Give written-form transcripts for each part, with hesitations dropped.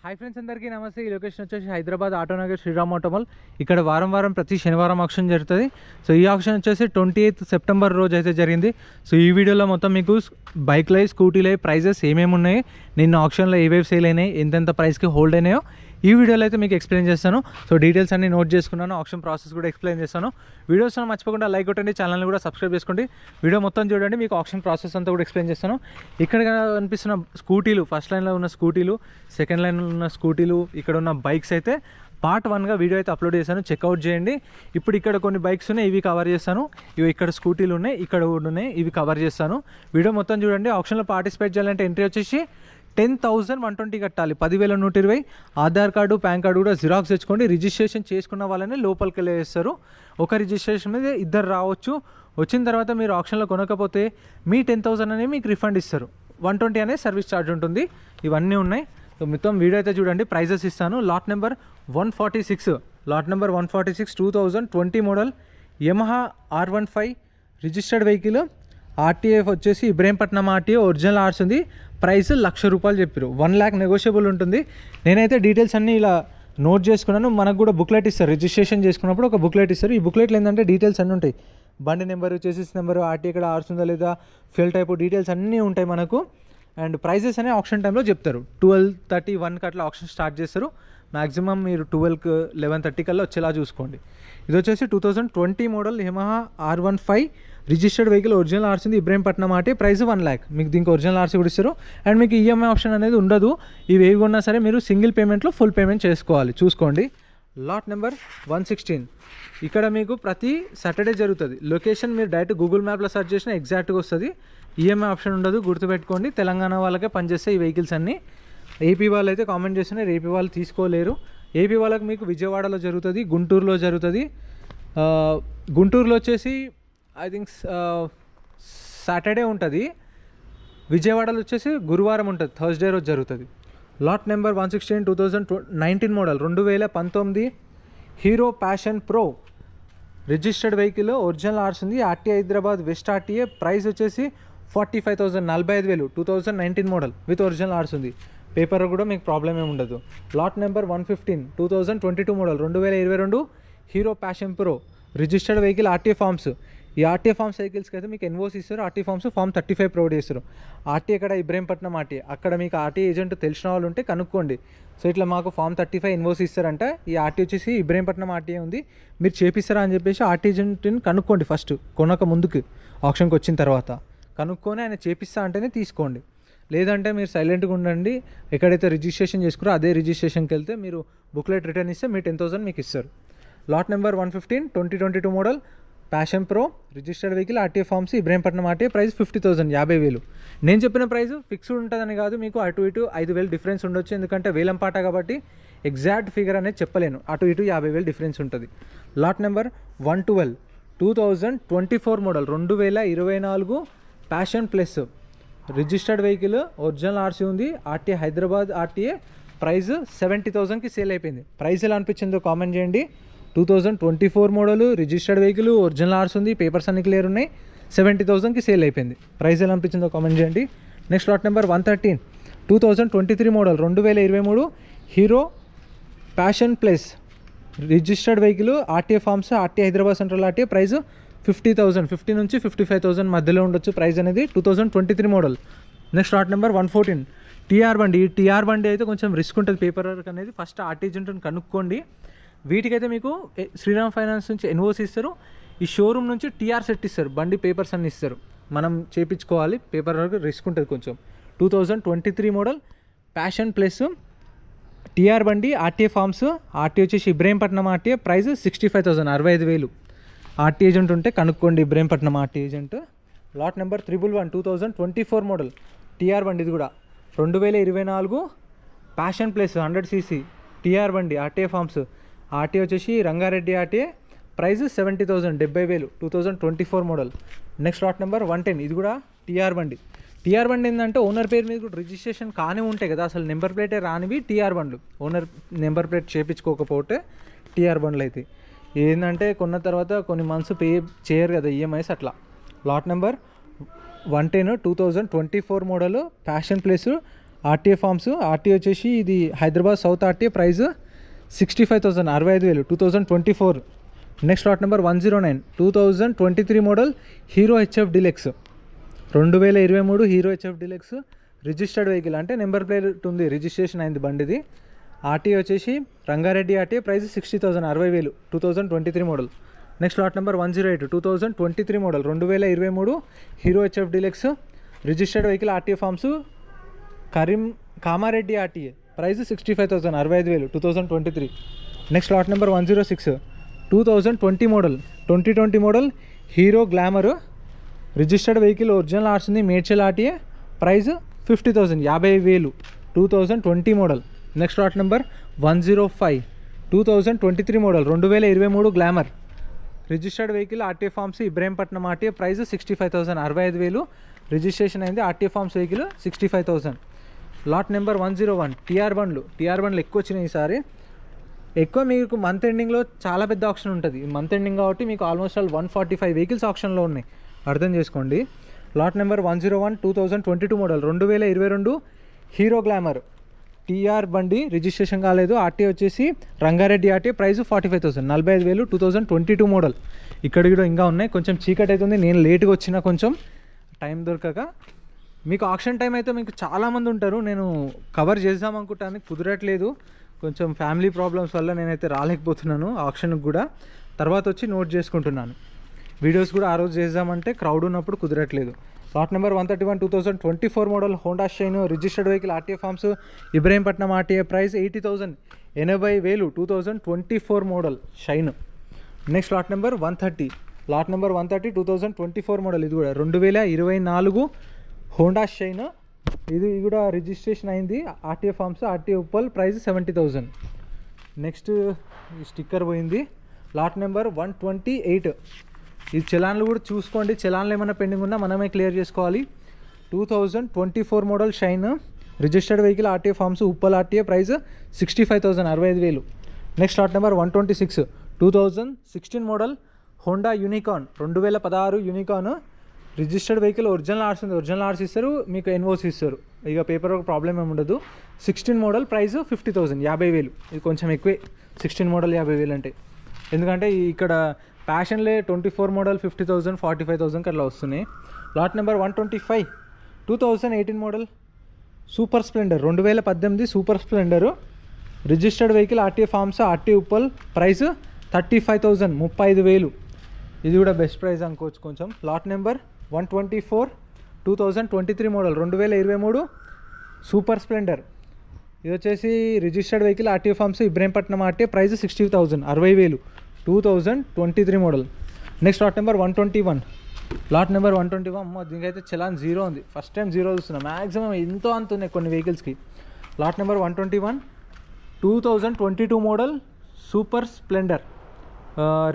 Hi friends, అందరికీ నమస్తే. ఈ లొకేషన్ వచ్చేసి హైదరాబాద్ ఆటోనగర్ శ్రీరామ్ ఆటోమల్. ఇక్కడ వారం ప్రతి శనివారం ఆక్షన్ జరుగుతుంది. సో ఈ ఆక్షన్ వచ్చేసి 28 సెప్టెంబర్ రోజు అయితే జరిగింది. సో ఈ వీడియోలో మొత్తం మీకు బైక్లై స్కూటీలై ప్రైజెస్ ఏమేమి ఉన్నాయి, నిన్న ఆక్షన్లో ఏవేవి సేల్ అయినాయి, ఎంతెంత ప్రైస్కి హోల్డ్ అయినాయో ఈ వీడియోలో అయితే మీకు ఎక్స్ప్లెయిన్ చేస్తాను. సో డీటెయిల్స్ అన్ని నోట్ చేసుకున్నాను, ఆక్షన్ ప్రాసెస్ కూడా ఎక్స్ప్లెయిన్ చేస్తాను. వీడియోస్ మర్చిపోకుండా లైక్ కొట్టండి, ఛానల్ని కూడా సబ్స్క్రైబ్ చేసుకోండి. వీడియో మొత్తం చూడండి, మీకు ఆక్షన్ ప్రాసెస్ అంతా కూడా ఎక్స్ప్లెయిన్ చేస్తాను. ఇక్కడ కనిపిస్తున్న స్కూటీలు, ఫస్ట్ లైన్లో ఉన్న స్కూటీలు, సెకండ్ లైన్లో ఉన్న స్కూటీలు, ఇక్కడ ఉన్న బైక్స్ అయితే పార్ట్ 1గా వీడియో అయితే అప్లోడ్ చేశాను, చెక్అవుట్ చేయండి. ఇప్పుడు ఇక్కడ కొన్ని బైక్స్ ఉన్నాయి, ఇవి కవర్ చేస్తాను. ఇవి ఇక్కడ స్కూటీలు ఉన్నాయి, ఇక్కడ కూడా ఉన్నాయి, ఇవి కవర్ చేస్తాను. వీడియో మొత్తం చూడండి. ఆప్షన్లో పార్టిసిపేట్ చేయాలంటే ఎంట్రీ వచ్చేసి 10,120 కట్టాలి, 10,120. ఆధార్ కార్డు, పాన్ కార్డు కూడా జిరాక్స్ తెచ్చుకోండి. రిజిస్ట్రేషన్ చేసుకున్న వాళ్ళని లోపలికి వెళ్ళేస్తారు. ఒక రిజిస్ట్రేషన్ మీద ఇద్దరు రావచ్చు. వచ్చిన తర్వాత మీరు ఆప్షన్లో కొనకపోతే మీ 10,000 అనేది మీకు రిఫండ్ ఇస్తారు. 120 అనేది సర్వీస్ ఛార్జ్ ఉంటుంది. ఇవన్నీ ఉన్నాయి. సో మొత్తం వీడియో అయితే చూడండి. ప్రైజెస్ ఇస్తాను. Lot number 146, lot number 146 2020 model Yamaha R15 registered vehicle. RTF వచ్చేసి ఇబ్రహీంపట్నం ఆర్టీఏ, ఒరిజినల్ ఆర్స్ ఉంది. ప్రైస్ ₹1,00,000 చెప్పారు. 1 lakh నెగోషియబుల్ ఉంటుంది. నేనైతే డీటెయిల్స్ అన్నీ ఇలా నోట్ చేసుకున్నాను. మనకు కూడా బుక్లెట్ ఇస్తారు, రిజిస్ట్రేషన్ చేసుకున్నప్పుడు ఒక బుక్లెట్ ఇస్తారు. ఈ బుక్లెట్లో ఏంటంటే డీటెయిల్స్ అన్నీ ఉంటాయి. బండి నెంబరు, చేసిస్ నెంబరు, ఆర్టీ ఇక్కడ ఆర్స్ ఉందా లేదా, ఫ్యూల్ టైపు డీటెయిల్స్ అన్నీ ఉంటాయి మనకు. అండ్ ప్రైజెస్ అనే ఆప్షన్ టైంలో చెప్తారు. 12:30, 1కి అట్లా ఆప్షన్ స్టార్ట్ చేస్తారు. మ్యాక్సిమం మీరు 12కి 11:30 కల్లా వచ్చేలా చూసుకోండి. ఇది వచ్చేసి 2020 model Yamaha R15 registered vehicle, original RC ఉంది. ఇబ్రహీంపట్నం ఆర్టీ. Price 1 lakh. మీకు దీనికి ఒరిజినల్ ఆర్సీ కూడా ఇస్తారు. అండ్ మీకు ఈఎంఐ ఆప్షన్ అనేది ఉండదు. ఇవి ఏవి కొన్నా సరే మీరు సింగిల్ పేమెంట్లో ఫుల్ పేమెంట్ చేసుకోవాలి. చూసుకోండి. Lot number 116. ఇక్కడ మీకు ప్రతి సాటర్డే జరుగుతుంది. లొకేషన్ మీరు డైరెక్ట్ గూగుల్ మ్యాప్లో సెర్చ్ చేసినా ఎగ్జాక్ట్గా వస్తుంది. ఈఎంఐ ఆప్షన్ ఉండదు, గుర్తుపెట్టుకోండి. తెలంగాణ వాళ్ళకే పనిచేస్తాయి ఈ వెహికల్స్ అన్నీ. ఏపీ వాళ్ళు అయితే కామెంట్ చేస్తున్నారు, ఏపీ వాళ్ళు తీసుకోలేరు. ఏపీ వాళ్ళకి మీకు విజయవాడలో జరుగుతుంది, గుంటూరులో జరుగుతుంది. గుంటూరులో వచ్చేసి ఐ థింక్ సాటర్డే ఉంటుంది. విజయవాడలో వచ్చేసి గురువారం ఉంటుంది, థర్స్డే రోజు జరుగుతుంది. Lot number 116 2019 model 2019 Hero Passion Pro registered vehicle, original ఆర్స్ ఉంది. RTI Hyderabad west RTA. Price వచ్చేసి 45,000, 45,000. 2019 మోడల్ విత్ ఒరిజినల్ ఆర్స్ ఉంది. పేపర్ కూడా మీకు ప్రాబ్లం ఏమి ఉండదు. Lot number 115 2022 model 2022 Hero Passion Pro registered vehicle, RTA forms. ఈ ఆర్టీఏ ఫార్మ్స్ వెహికల్స్కి అయితే మీకు ఎన్ఓసి ఇస్తారు. ఆర్టీ ఫార్మ్స్ ఫామ్ 35 ప్రొవైడ్ చేస్తారు. ఆర్టీ ఇక్కడ ఇబ్రహీంపట్నం ఆర్టీ, అక్కడ మీకు ఆర్టీ ఏజెంట్ తెలిసిన వాళ్ళు ఉంటే కనుక్కోండి. సో ఇట్లా మాకు ఫామ్ 35 ఎన్ఓసి ఇస్తారంట. ఈ ఆర్టీ వచ్చేసి ఇబ్రహీంపట్నం ఆర్టీఏ ఉంది, మీరు చేపిస్తారా అని చెప్పేసి ఆర్టీ ఏజెంట్ని కనుక్కోండి. ఫస్ట్ కొనక ముందుకు ఆప్షన్కి వచ్చిన తర్వాత కనుక్కొని ఆయన చేపిస్తా అంటేనే తీసుకోండి. లేదంటే మీరు సైలెంట్గా ఉండండి. ఎక్కడైతే రిజిస్ట్రేషన్ చేసుకురో అదే రిజిస్ట్రేషన్కి వెళ్తే మీరు బుక్లెట్ రిటర్న్ ఇస్తే మీ 10,000 మీకు ఇస్తారు. Lot number 115 2022 model Passion Pro registered vehicle, RTA forms, Ibrahimpatnam RTA. Price 50,000, 50,000. నేను చెప్పిన ప్రైస్ ఫిక్స్డ్ ఉంటుందని కాదు, మీకు అటు ఇటు 5,000 డిఫరెన్స్ ఉండొచ్చు. ఎందుకంటే వేలం పాట కాబట్టి ఎగ్జాక్ట్ ఫిగర్ అనేది చెప్పలేను. అటు ఇటు 50,000 డిఫరెన్స్ ఉంటుంది. Lot number 112 2024 model 2024 Passion Plus registered vehicle, original RC ఉంది. RTA Hyderabad RTA. ప్రైస్ 70,000కి సేల్ అయిపోయింది. ప్రైస్ ఎలా అనిపించిందో కామెంట్ చేయండి. 2024 మోడల్ రిజిస్టర్డ్ వెహికల్, ఒరిజినల్ ఆర్స్ ఉంది, పేపర్స్ అన్ని క్లియర్ ఉన్నాయి. 70,000కి సేల్ అయిపోయింది. ప్రైస్ ఎలా అనిపించిందో కామెంట్ చేయండి. Next lot number 113 2023 model 2023 Hero Passion Plus registered vehicle, RTA forms, RTA Hyderabad central RTA. Price 50,000, 50 నుంచి 55,000 మధ్యలో ఉండొచ్చు ప్రైస్ అనేది. 2023 model. Next lot number 114 TR బండి. ఈ టీఆర్ బండి అయితే కొంచెం రిస్క్ ఉంటుంది పేపర్ వర్క్ అనేది. ఫస్ట్ ఆర్టీ ఏజెంట్ని కనుక్కోండి. వీటికైతే మీకు శ్రీరామ్ ఫైనాన్స్ నుంచి ఎన్ఓసి ఇస్తారు. ఈ షోరూమ్ నుంచి టీఆర్ సెట్ ఇస్తారు, బండి పేపర్స్ అన్ని ఇస్తారు. మనం చేయించుకోవాలి, పేపర్ వర్క్ రిస్క్ ఉంటుంది కొంచెం. 2023 మోడల్ ప్యాషన్ ప్లస్ టీఆర్ బండి, ఆర్టీఏ ఫార్మ్స్. ఆర్టీ వచ్చేసి Ibrahimpatnam RTA. Price 65,000, 65,000. RT agent ఉంటే కనుక్కోండి, Ibrahimpatnam RT agent. Lot number 111 2024 model TR బండి. ఇది కూడా 2024 ప్యాషన్ ప్లస్ 100cc టీఆర్ బండి, ఆర్టీఏ ఫార్మ్స్. ఆర్టీ వచ్చేసి Rangareddy RTA. Price 70,000, 70,000. 2024 model. Next lot number 110. ఇది కూడా టీఆర్ బండి. టీఆర్ బండి ఏంటంటే ఓనర్ పేరు మీద కూడా రిజిస్ట్రేషన్ కానీ ఉంటాయి కదా, అసలు నెంబర్ ప్లేటే రానివి టీఆర్ బండ్లు. ఓనర్ నెంబర్ ప్లేట్ చేయించుకోకపోతే టీఆర్ బండ్లు అయితే ఏంటంటే కొన్న తర్వాత కొన్ని మంత్స్ పే చేయరు కదా ఈఎంఐస్ అట్లా. Lot number 110 2024 model Passion Plus RTA forms. RTA వచ్చేసి ఇది Hyderabad south RTA, price 65,000, 65,000, 2024. Next lot number 109, 2023 model Hero HF Deluxe, 2023 Hero HF Deluxe registered vehicle, అంటే నెంబర్ ప్లేట్ ఉంది, రిజిస్ట్రేషన్ అయింది బండిది. ఆర్టీఏ వచ్చేసి Rangareddy RTA, price 60,000, 60,000, 2023 model. Next lot number 108, 2023 model, 2023 Hero HF Deluxe registered vehicle, RTA forms Kamareddy RTA, price 65,000, 65,000, 2023. Next lot number 106, 2020 model, 2020 model Hero Glamour registered vehicle, original arts ఉంది, Medchal RTA, price 50,000, 50,000, 2020 model. Next lot number 105, 2023 model, 2023 Glamour registered vehicle, RTA forms Ibrahimpatnam RTA, price 65,000, 65,000, registration అయింది, RTA forms vehicle 65,000. Lot number 101, TR బండ్లు ఎక్కువ వచ్చినాయి ఈసారి. ఎక్కువ మీకు month ఎండింగ్లో చాలా పెద్ద ఆప్షన్ ఉంటుంది. మంత్ ఎండింగ్ కాబట్టి మీకు ఆల్మోస్ట్ ఆల్ 145 వెహికల్స్ ఆప్షన్లో ఉన్నాయి, అర్థం చేసుకోండి. Lot number 101, 2022 model, 2022 Hero Glamour TR బండి, రిజిస్ట్రేషన్ కాలేదు, ఆర్టీఏ వచ్చేసి రంగారెడ్డి ఆర్టీఏ, ప్రైస్ 45,000, 45,000, 2022 మోడల్. ఇక్కడ కూడా ఇంకా ఉన్నాయి, కొంచెం చీకటి అవుతుంది, నేను లేట్గా వచ్చిన కొంచెం టైం దొరకక. మీకు ఆక్షన్ టైం అయితే మీకు చాలామంది ఉంటారు, నేను కవర్ చేద్దాం అనుకుంటాను, కుదరట్లేదు, కొంచెం ఫ్యామిలీ ప్రాబ్లమ్స్ వల్ల నేనైతే రాలేకపోతున్నాను ఆక్షన్కి కూడా. తర్వాత వచ్చి నోట్ చేసుకుంటున్నాను, వీడియోస్ కూడా ఆ రోజు చేద్దామంటే క్రౌడ్ ఉన్నప్పుడు కుదరట్లేదు. Lot number 131, 2024 model Honda Shine registered vehicle, RTA forms Ibrahimpatnam RTA, price 80,000, 80,000, 2024 model Shine. Next lot number 130, lot number 130, 2024 model, ఇది కూడా 2024 హోండా షైన్, ఇది కూడా రిజిస్ట్రేషన్ అయింది, RTA forms, RTA Uppal, price 70,000. Next ఈ స్టిక్కర్ పోయింది. లాట్ నెంబర్ 128, ఈ చలాన్లు కూడా చూసుకోండి, చలాన్లు ఏమైనా పెండింగ్ ఉన్నా మనమే క్లియర్ చేసుకోవాలి. 2024 model Shine registered vehicle, RTA forms Uppal RTA, price 65,000, 65,000. Next lot number 126, 2016 model Honda Unicorn, 2016 Unicorn registered vehicle, original arts ఉంది, ఒరిజినల్ ఆర్ట్స్ ఇస్తారు, మీకు ఎన్ఓసి ఇస్తారు, ఇక పేపర్ ప్రాబ్లం ఏమి ఉండదు. 16 మోడల్, ప్రైస్ 50,000, 50,000. ఇది కొంచెం ఎక్కువే 16 మోడల్ 50,000 అంటే, ఎందుకంటే ఇక్కడ ప్యాషన్లే 24 మోడల్ 50,000, 45,000 అట్లా వస్తున్నాయి. Lot number 125, 2018 model Super Splendor, 2018 Super Splendor registered vehicle, RTA forms, RTA Uppal, price 35,000, 35,000. ఇది కూడా బెస్ట్ ప్రైస్ అనుకోవచ్చు కొంచెం. Lot number 124, 2023 model, 2023 Super Splendor, ఇది వచ్చేసి registered vehicle, RTA forms Ibrahimpatnam RTA, price 60,000, 60,000, 2023 model. Next lot number 121, lot number 121, అమ్మ దీనికైతే చలాన్ 0 ఉంది, first time 0 చూస్తున్నా, మ్యాక్సిమం ఎంతో అంత ఉన్నాయి కొన్ని వెహికల్స్కి. Lot number 121, 2022 model Super Splendor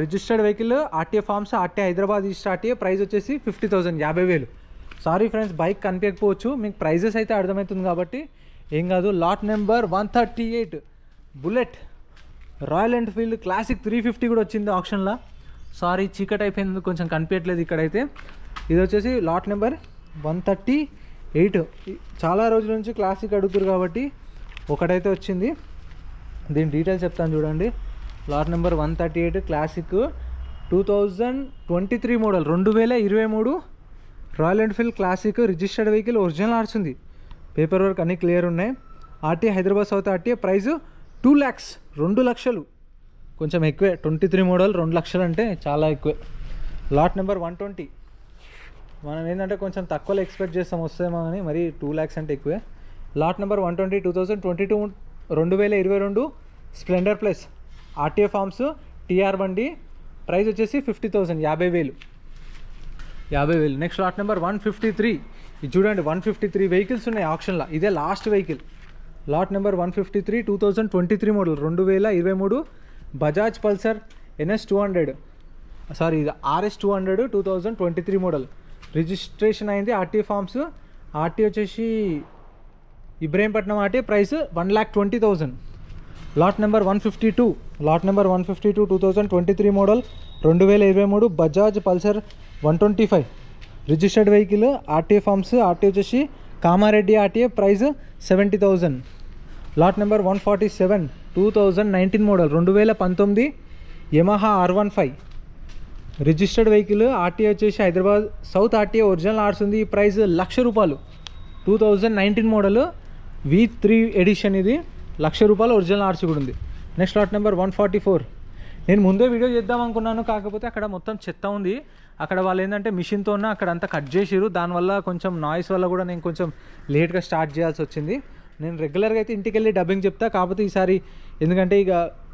registered vehicle, RTA forms, RTA Hyderabad east RTA, price వచ్చేసి 50,000, 50,000. సారీ ఫ్రెండ్స్, బైక్ కనిపించకపోవచ్చు, మీకు ప్రైజెస్ అయితే అర్థమవుతుంది కాబట్టి ఏం కాదు. Lot number 138 bullet royal Enfield classic 350 కూడా వచ్చింది ఆప్షన్లో. సారీ చీకటి అయిపోయింది, కొంచెం కనిపించట్లేదు ఇక్కడైతే. ఇది వచ్చేసి లాట్ నెంబర్ 138, చాలా రోజుల నుంచి క్లాసిక్ అడుగుతారు కాబట్టి ఒకటైతే వచ్చింది. దీని డీటెయిల్స్ చెప్తాను చూడండి. Lot number 138 classic 2023 model, 2023 royal Enfield classic registered vehicle, original arts ఉంది, పేపర్ వర్క్ అన్నీ క్లియర్ ఉన్నాయి, RTA Hyderabad south RTA, price 2 lakhs, 2 లక్షలు, కొంచెం ఎక్కువే. 23 మోడల్ 2 లక్షలు అంటే చాలా ఎక్కువే. లాట్ నెంబర్ 120, మనం ఏంటంటే కొంచెం తక్కువలో ఎక్స్పెక్ట్ చేస్తాం వస్తేమో అని, మరి 2 lakhs అంటే ఎక్కువే. Lot number 120, 2022 2022 Splendor Plus, RTA forms, TR బండి, ప్రైస్ వచ్చేసి 50,000, 50,000, 50,000. నెక్స్ట్ లాట్ నెంబర్ 153, ఇది చూడండి 153 వెహికల్స్ ఉన్నాయి ఆప్షన్లో, ఇదే last vehicle. Lot number 153, 2023 model, 2023 Bajaj Pulsar NS 200, sorry ఇది RS 200, 2023 మోడల్, రిజిస్ట్రేషన్ అయింది, ఆర్టీఏ ఫార్మ్స్, ఆర్టీఏ వచ్చేసి Ibrahimpatnam RTA, price 1,20,000. Lot number 152, lot number 152, 2023 model, 2023 Bajaj Pulsar 125 registered vehicle, RTA forms, RTA వచ్చేసి Kamareddy RTA price 70,000. Lot number 147 2019 model 2019 Yamaha R15 registered vehicle. RTA వచ్చేసి Hyderabad south RTA original ఆర్స్ ఉంది. ఈ price ₹1,00,000. 2019 model V3 edition, ఇది ₹1,00,000 original ఆర్స్ కూడా ఉంది. Next lot number 144. నేను ముందే video చేద్దాం అనుకున్నాను, కాకపోతే అక్కడ మొత్తం చెత్త ఉంది. అక్కడ వాళ్ళు ఏంటంటే మిషన్తో అక్కడ అంతా కట్ చేసిరు, దానివల్ల కొంచెం నాయిస్ వల్ల కూడా నేను కొంచెం లేట్గా స్టార్ట్ చేయాల్సి వచ్చింది. నేను రెగ్యులర్గా అయితే ఇంటికి వెళ్ళి డబ్బింగ్ చెప్తా, కాకపోతే ఈసారి ఎందుకంటే ఇక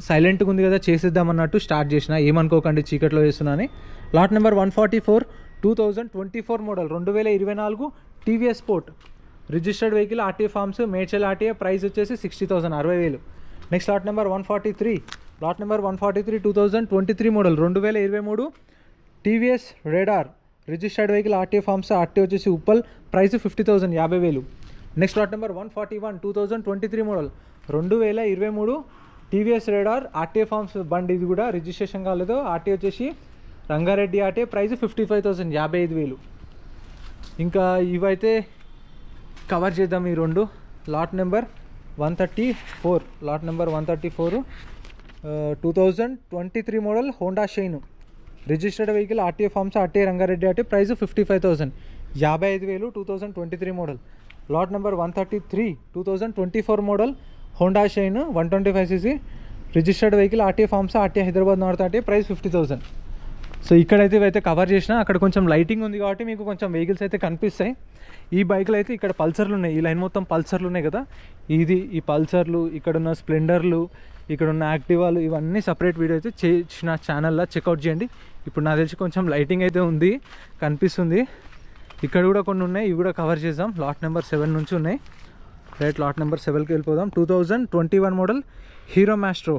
సైలెంట్గా ఉంది కదా చేసేద్దాం అన్నట్టు స్టార్ట్ చేసిన. ఏమనుకోకండి చీకట్లో చేస్తున్నాను. Lot number 144 2024 model 2024 TVS Sport registered vehicle. RTA forms Medchal RTA price వచ్చేసి 60,000 60,000. Next lot number 143. Lot number 143 2023 model 2023 TVS Radeon registered vehicle. RTA forms RTA వచ్చేసి Uppal price 50,000 50,000. Next lot number 141 2023 model 2023 TVS Radeon RTA forms బండి, ఇది కూడా registration కాలేదు. RTA వచ్చేసి Rangareddy RTA price 55,000 55,000. ఇంకా ఇవైతే cover చేద్దాం ఈ రెండు. Lot number 134. Lot number 134 2023 model Honda Shine registered vehicle. RTA forms RTA Rangareddy RTA price 55,000 55,000 2023 model. Lot number 133 2024 model Honda Shine 125cc registered vehicle. RTA forms RTA Hyderabad north RTA price 50,000. So ఇక్కడైతే ఇవైతే cover చేసిన. అక్కడ కొంచెం lighting ఉంది కాబట్టి మీకు కొంచెం vehicles అయితే కనిపిస్తాయి. ఈ బైక్లు అయితే ఇక్కడ పల్సర్లు ఉన్నాయి, ఈ లైన్ మొత్తం పల్సర్లు ఉన్నాయి కదా, ఈ పల్సర్లు, ఇక్కడున్న స్ప్లెండర్లు, ఇక్కడున్న యాక్టివాలు, ఇవన్నీ సపరేట్ వీడియో అయితే చేసిన ఛానల్లో చెక్అవుట్ చేయండి. ఇప్పుడు నాకు తెలిసి కొంచెం లైటింగ్ అయితే ఉంది, కనిపిస్తుంది. ఇక్కడ కూడా కొన్ని ఉన్నాయి, ఇవి కూడా కవర్ చేద్దాం. లాట్ నెంబర్ 7 నుంచి ఉన్నాయి. రైట్, లాట్ నెంబర్ 7కి వెళ్ళిపోదాం. 2021 model Hero Maestro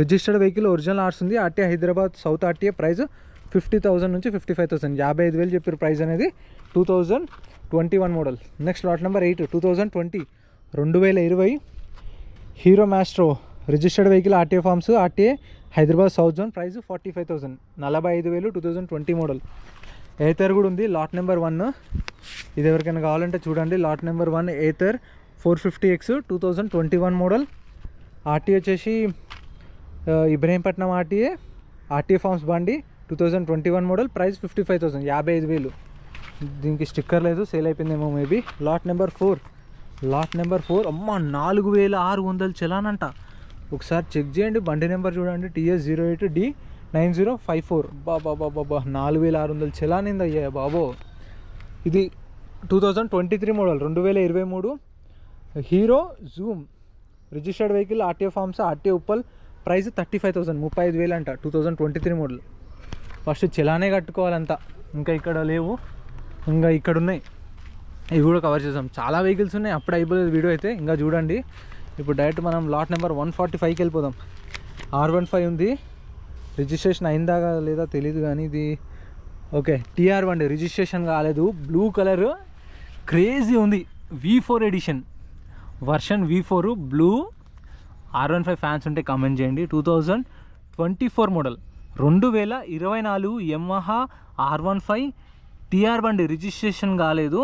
registered vehicle original ఆర్స్ ఉంది. RTA Hyderabad south RTA price 50,000 నుంచి 55,000 55,000 చెప్పారు ప్రైస్ అనేది. 2021 model. Next lot number 8 2020 Hero Maestro registered vehicle. RTA forms RTA Hyderabad south zone price 45,000 45,000 2020 model. Ather కూడా ఉంది. లాట్ నెంబర్ 1 ఇది ఎవరికైనా కావాలంటే చూడండి. Lot number 1 Ather 450X 2021 model. RTA వచ్చేసి ఇబ్రహీంపట్నం ఆర్టీఏ ఫార్మ్స్ బండి 2021 మోడల్ ప్రైస్ 55,000 55,000. దీనికి స్టిక్కర్ లేదు, సేల్ అయిపోయిందేమో మేబీ. లాట్ నెంబర్ 4 అమ్మ 4,600 చలానంట. ఒకసారి చెక్ చేయండి, బండి నెంబర్ చూడండి. TS08D9054. బాబా 4,600 చలానింది అయ్యా బాబో. ఇది 2023 model 2023 Hero Xoom registered vehicle. RTA forms RTA Uppal price 35,000 35,000 అంట. 2023 మోడల్. ఫస్ట్ చలానే కట్టుకోవాలంతా, ఇంకా ఇక్కడ లేవు, ఇంకా ఇక్కడ ఉన్నాయి. ఇవి కూడా కవర్ చేసాం. చాలా వెహికల్స్ ఉన్నాయి, అప్పుడు అయిపోలేదు వీడియో అయితే. ఇంకా చూడండి. ఇప్పుడు డైరెక్ట్ మనం లాట్ నెంబర్ 145కి వెళ్ళిపోదాం. R15 ఉంది, రిజిస్ట్రేషన్ అయిందా లేదా తెలియదు కానీ ఇది ఓకే. TR బండి రిజిస్ట్రేషన్ కాలేదు. బ్లూ కలర్ క్రేజీ ఉంది. V4 edition version V4 blue. R15 fans ఉంటే కామెంట్ చేయండి. 2024 మోడల్ 2024 యమహా R15 TR బండి రిజిస్ట్రేషన్ కాలేదు.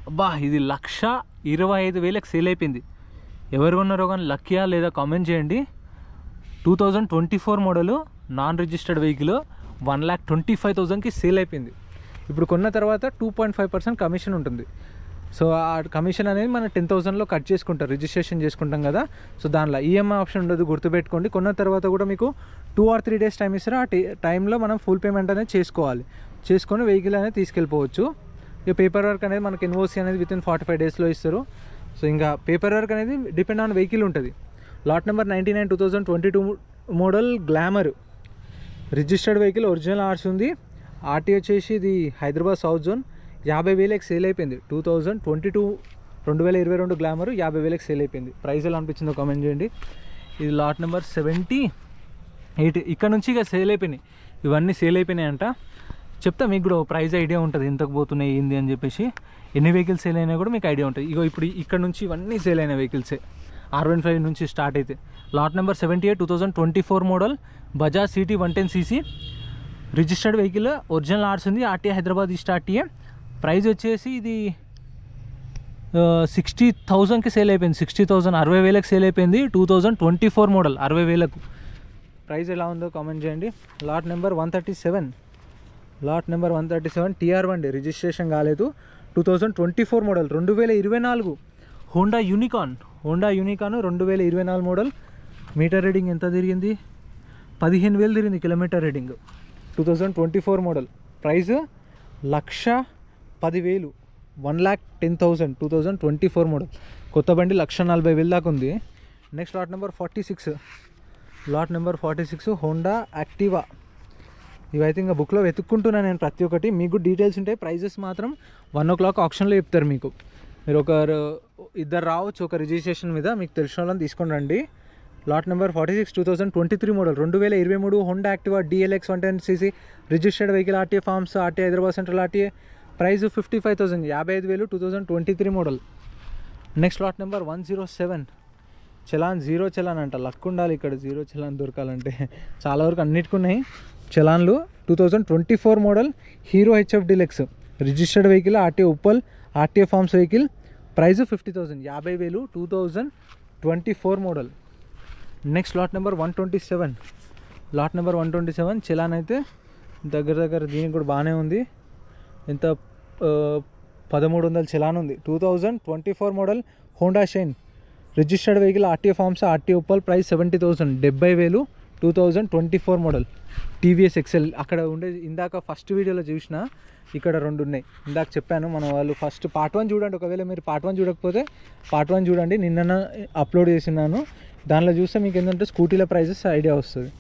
అబ్బా ఇది 1,25,000కి సేల్ అయిపోయింది. ఎవరు ఉన్నారో కానీ లక్కీయా లేదా కామెంట్ చేయండి. 2024 మోడలు నాన్ రిజిస్టర్డ్ వెహికల్ 1,25,000కి సేల్ అయిపోయింది. ఇప్పుడు కొన్న తర్వాత 2.5% కమిషన్ ఉంటుంది. సో ఆ కమిషన్ అనేది మనం 10,000లో కట్ చేసుకుంటారు, రిజిస్ట్రేషన్ చేసుకుంటాం కదా. సో దానిలో ఈఎంఐ ఆప్షన్ ఉండదు, గుర్తుపెట్టుకోండి. కొన్న తర్వాత కూడా మీకు 2 or 3 days టైం ఇస్తారు. ఆ టైంలో మనం ఫుల్ పేమెంట్ అనేది చేసుకొని వెహికల్ అనేది తీసుకెళ్ళిపోవచ్చు. ఇక పేపర్ వర్క్ అనేది మనకి ఎన్ఓసి అనేది వితిన్ 45 daysలో ఇస్తారు. సో ఇంకా పేపర్ వర్క్ అనేది డిపెండ్ ఆన్ వెహికల్ ఉంటుంది. Lot number 99 2022 model Glamour registered vehicle original ఆర్స్ ఉంది. ఆర్టీ వచ్చేసి ఇది హైదరాబాద్ సౌత్ జోన్ 50,000కి సేల్ అయిపోయింది. 2022 గ్లామర్ 50,000కి సేల్ అయిపోయింది. ప్రైస్ ఎలా అనిపించిందో కామెంట్ చేయండి. ఇది లాట్ నెంబర్ 78. ఇక్కడ నుంచి ఇక సేల్ అయిపోయినాయి, ఇవన్నీ సేల్ అయిపోయినాయి అంట. చెప్తా మీకు కూడా ప్రైస్ ఐడియా ఉంటుంది, ఎంతకు పోతున్నాయి ఏంది అని చెప్పేసి. ఎన్ని వెహికల్స్ సేల్ అయినా కూడా మీకు ఐడియా ఉంటుంది. ఇగో ఇప్పుడు ఇక్కడ నుంచి ఇవన్నీ సేల్ అయిన వెహికల్సే, R15 నుంచి స్టార్ట్ అయితే. Lot number 78 2024 model Bajaj CT 110cc registered vehicle original ఆర్స్ ఉంది. RTA Hyderabad east RTA. Price వచ్చేసి ఇది 60,000కి సేల్ అయిపోయింది. 60,000 60,000కి సేల్ అయిపోయింది. 2024 మోడల్ 60,000కు. ప్రైస్ ఎలా ఉందో కామెంట్ చేయండి. Lot number 137, lot number 137 TR బండి, రిజిస్ట్రేషన్ కాలేదు. 2024 model, 2024 Honda Unicorn 2024 model. Meter reading ఎంత తిరిగింది? 15,000 తిరిగింది kilometre reading. 2024 model. Price 1,10,000, 1,10,000. 2024 model. కొత్త బండి 1,40,000 దాకా ఉంది. Next lot number 46, lot number 46 Honda Activa. ఇవైతే ఇంకా బుక్లో వెతుక్కుంటున్నాను నేను ప్రతి ఒక్కటి. మీకు డీటెయిల్స్ ఉంటాయి. ప్రైజెస్ మాత్రం 1 o'clock ఆప్షన్లో చెప్తారు మీకు. మీరు ఇద్దరు రావచ్చు ఒక రిజిస్ట్రేషన్ మీద. మీకు తెలిసిన వాళ్ళని తీసుకొని రండి. Lot number 46 2023 model, 2023 Honda Activa DLX 110cc registered vehicle, RTA forms, RTA Hyderabad central RTA. Price 55,000, 55,000. 2023 model. Next lot number 107 challan, zero challan అంట. లక్ ఉండాలి ఇక్కడ జీరో చలాన్ దొరకాలంటే. చాలా వరకు అన్నిటికున్నాయి చలాన్లు. 2024 model Hero HF Deluxe registered vehicle, RTA Uppal, RTA forms vehicle. Price 50,000, 50,000. 2024 model. Next lot number 127, lot number 127 challan అయితే దగ్గర దీనికి కూడా బాగానే ఉంది. ఎంత 1,300 చలాన్ ఉంది. 2024 model Honda Shine registered vehicle, RTA forms, RTA Uppal. Price 70,000, 70,000. 2024 model TVS XL. అక్కడ ఉండే ఇందాక ఫస్ట్ వీడియోలో చూసిన ఇక్కడ 2 ఉన్నాయి. ఇందాక చెప్పాను మన వాళ్ళు. ఫస్ట్ పార్ట్ 1 చూడండి. ఒకవేళ మీరు పార్ట్ 1 చూడకపోతే పార్ట్ 1 చూడండి. నిన్న అప్లోడ్ చేసినాను. దానిలో చూస్తే మీకు ఏంటంటే స్కూటీల ప్రైజెస్ ఐడియా వస్తుంది.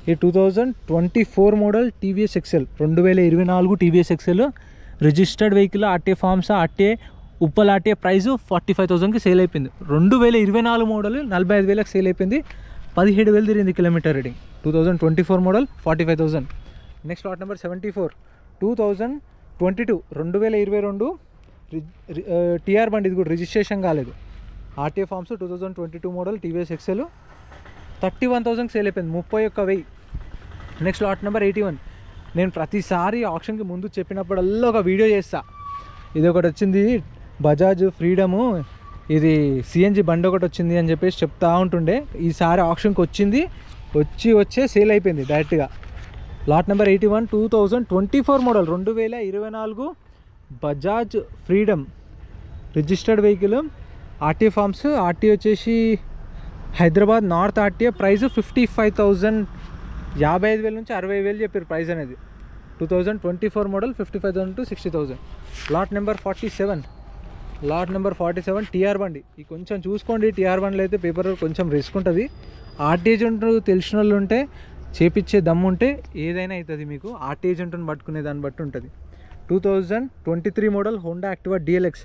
ఈ 2024 model TVS XL, 2024 TVS XL registered vehicle, RTA forms, RTA Uppal, RTA. Price 45,000కి సేల్ అయిపోయింది. 2024 మోడల్ 45,000కి సేల్ అయిపోయింది. 17,000 తిరిగింది kilometre reading. 2024 model 45,000. Next lot number 74 2022 2022 TR బండి. ఇది కూడా రిజిస్ట్రేషన్ కాలేదు. RTA forms 2022 model TVS XL 31,000కి సేల్ అయిపోయింది. 31,000. Next lot number 81. నేను ప్రతిసారి ఆప్షన్కి ముందు చెప్పినప్పుడల్లా ఒక వీడియో చేస్తా. ఇది ఒకటి వచ్చింది బజాజ్ ఫ్రీడము, ఇది సిఎన్జి బండి ఒకటి వచ్చింది అని చెప్పేసి చెప్తా ఉంటుండే. ఈసారి ఆప్షన్కి వచ్చింది. వచ్చే సేల్ అయిపోయింది డైరెక్ట్గా. Lot number 81 2024 model, 2024 Bajaj Freedom registered vehicle, RTA forms, RTA వచ్చేసి హైదరాబాద్ నార్త్ ఆర్టీఏ. ప్రైస్ 55,000, 55,000 నుంచి 60,000 చెప్పారు ప్రైస్ అనేది. 2024 model 55,000 to 60,000. Lot number 47, lot number 47 TR బండి. ఇది కొంచెం చూసుకోండి. టీఆర్ బండిలో అయితే పేపర్ కొంచెం రిస్క్ ఉంటుంది. ఆర్టీఏజెంట్ తెలిసిన వాళ్ళు ఉంటే, చేపించే దమ్ము ఉంటే ఏదైనా అవుతుంది మీకు. ఆర్టీఏజెంట్ని పట్టుకునే దాన్ని బట్టి ఉంటుంది. 2023 model Honda Activa DLX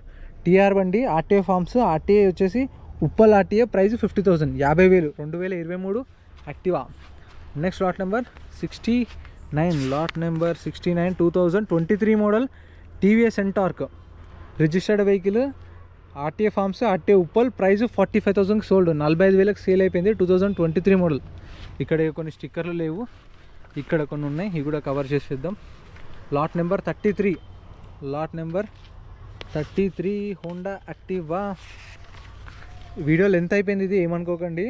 TR బండి, ఆర్టీఏ ఫార్మ్స్, ఆర్టీఏ వచ్చేసి Uppal RTA. Price 50,000, 50,000. 2023 Activa. Next lot number 69, lot number 69 2023 model TVS Ntorq registered vehicle, RTA forms, RTA Uppal. Price 45,000కి సోల్డ్, 45,000కి సేల్ అయిపోయింది. 2023 మోడల్. ఇక్కడ కొన్ని స్టిక్కర్లు లేవు, ఇక్కడ కొన్ని ఉన్నాయి. ఇవి కూడా కవర్ చేసేద్దాం. Lot number 33, lot number 33 Honda Activa. Video length అయిపోయింది, ఇది ఏమనుకోకండి.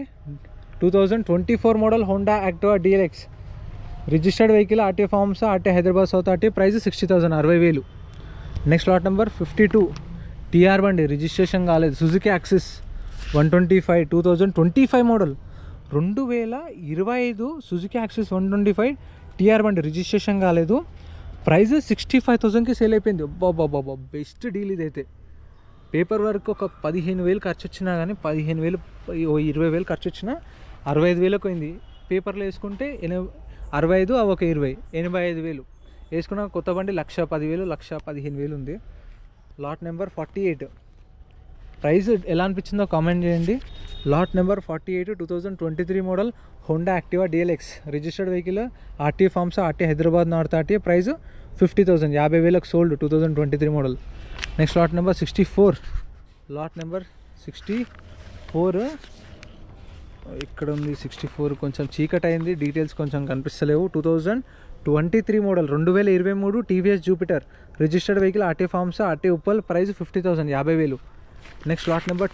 2024 model Honda Activa DLX registered vehicle, RTA forms, RTA Hyderabad south RTA. Price 60,000, 60,000. Next lot number 52 TR బండి, రిజిస్ట్రేషన్ కాలేదు. Suzuki Access 125 2025 model, 2025 Suzuki Access 125 TR బండి, registration కాలేదు. Price 65,000కి sale అయిపోయింది. అబ్బాబ్బాబ్బా, బెస్ట్ డీల్ ఇదైతే. పేపర్ వర్క్ ఒక 15,000 ఖర్చు వచ్చినా కానీ 15,000 20,000 ఖర్చు వచ్చినా 65,000కి పోయింది. పేపర్లో వేసుకుంటే 65 అవి ఒక 20 85,000 వేసుకున్న కొత్త బండి 1,10,000 1,15,000 ఉంది. లాట్ నెంబర్ 48 ప్రైస్ ఎలా అనిపించిందో కామెంట్ చేయండి. Lot number 48 2023 model Honda Activa DLX registered vehicle, RTA forms, RTA Hyderabad north RTA. Price 50,000, 50,000కి sold. 2023 model. Next lot number 64, lot number 64 ఇక్కడ ఉంది. 64 కొంచెం చీకటి అయింది, డీటెయిల్స్ కొంచెం కనిపిస్తలేవు. 2023 model, 2023 TVS Jupiter registered vehicle, RTA forms, RTA Uppal. Price 50,000, 50,000. Next lot number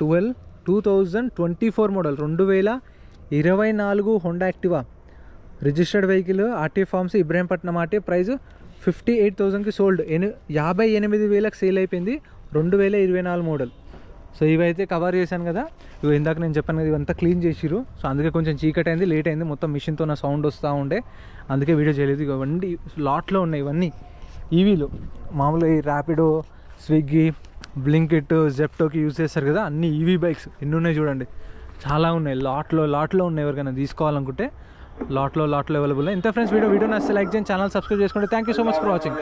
12 2024 model 2024 Honda Activa registered vehicle RTA forms Ibrahimpatnam RT price 58,000కి sold 58,000కి sale అయిపోయింది 2024 model. So ఇవైతే cover చేశాను కదా, ఇవి ఇందాక నేను చెప్పాను కదా ఇవంతా క్లీన్ చేసిరు. సో అందుకే కొంచెం చీకటి అయింది, లేట్ అయింది, మొత్తం మిషన్తో నా సౌండ్ వస్తూ ఉండే, అందుకే వీడియో చేయలేదు. ఇవన్నీ లాట్లో ఉన్నాయి, ఇవన్నీ ఈవీలు మామూలుగా ఈ ర్యాపిడో, స్విగ్గీ, బ్లింకిట్, జెప్టోకి యూజ్ చేస్తారు కదా, అన్ని ఈవీ బైక్స్ ఎన్ని ఉన్నాయి చూడండి, చాలా ఉన్నాయి. లాట్లో ఉన్నాయి, ఎవరికైనా తీసుకోవాలనుకుంటే లాట్లో అవైలబుల్. ఇంత ఫ్రెండ్స్ వీడియో నచ్చితే లైక్ చేయండి, ఛానల్ సబ్స్క్రైబ్ చేసుకోండి. Thank you so much for watching.